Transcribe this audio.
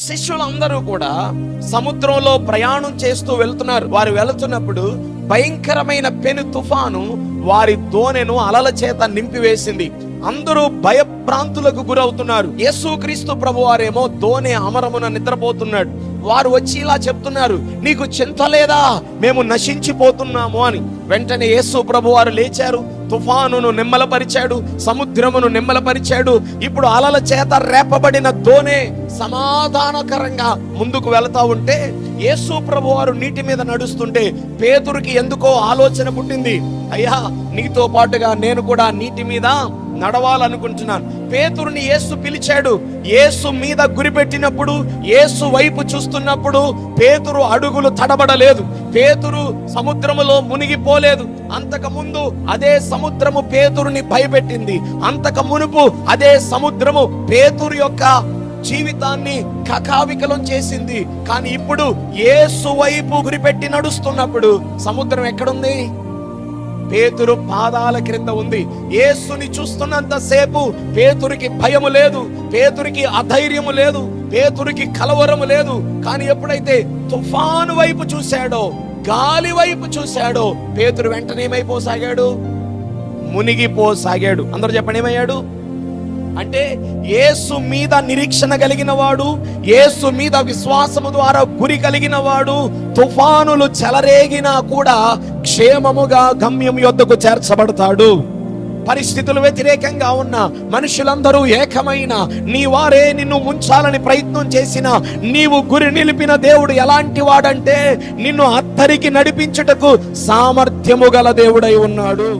శిష్యులందరూ కూడా సముద్రంలో ప్రయాణం చేస్తూ వెళ్తున్నారు. వారు వెళుతున్నప్పుడు భయంకరమైన పెను తుఫాను వారి దోణెను అలల చేత నింపివేసింది. అందరూ భయభ్రాంతులకు గురవుతున్నారు. యేసుక్రీస్తు ప్రభువారేమో దోణె అమరమున నిద్రపోతున్నాడు. వారు వచ్చి ఇలా చెప్తున్నారు, నీకు చింత లేదా, మేము నశించిపోతున్నాము అని. వెంటనే యేసు ప్రభువారు లేచారు, తుఫానును నిమ్మలపరిచాడు, సముద్రమును నిమ్మలపరిచాడు. ఇప్పుడు అలల చేత రేపబడిన దోణె సమాధానకరంగా ముందుకు వెళతా ఉంటే, యేసు ప్రభువారు నీటి మీద నడుస్తుంటే పేతురుకి ఎందుకో ఆలోచన పుట్టింది, అయ్యా నీతో పాటుగా నేను కూడా నీటి మీద నడవాలనుకుంటున్నాను. పేతురుని యేసు పిలిచాడు. యేసు మీద గురిపెట్టినప్పుడు, యేసు వైపు చూస్తున్నప్పుడు పేతురు అడుగులు తడబడలేదు, పేతురు సముద్రములో మునిగిపోలేదు. అంతకు ముందు అదే సముద్రము పేతురుని భయపెట్టింది. అంతకు మునుపు అదే సముద్రము పేతురు యొక్క జీవితాన్ని కకావికలం చేసింది. కానీ ఇప్పుడు యేసు వైపు గురిపెట్టి నడుస్తున్నప్పుడు సముద్రం ఎక్కడుంది? పేతురు పాదాల క్రింద ఉంది. యేసుని చూస్తున్నంత సేపు పేతురికి భయము లేదు, పేతురికి అధైర్యము లేదు, పేతురికి కలవరము లేదు. కానీ ఎప్పుడైతే తుఫాను వైపు చూశాడో, గాలి వైపు చూశాడో, పేతురు వెంటనే ఏమైపోసాగాడు? మునిగిపోసాగాడు. అందరూ చెప్పండి, ఏమయ్యాడు? అంటే యేసు మీద నిరీక్షణ కలిగిన వాడు, యేసు మీద విశ్వాసము ద్వారా గురి కలిగిన వాడు తుఫానులు చెలరేగినా కూడా క్షేమముగా గమ్యం యొద్దకు చేర్చబడతాడు. పరిస్థితులు వ్యతిరేకంగా ఉన్న మనుషులందరూ ఏకమైన నీ వారే నిన్ను ముంచాలని ప్రయత్నం చేసిన నీవు గురి నిలిపిన దేవుడు ఎలాంటి వాడంటే నిన్ను అద్దరికి నడిపించుటకు సామర్థ్యము గల దేవుడై ఉన్నాడు.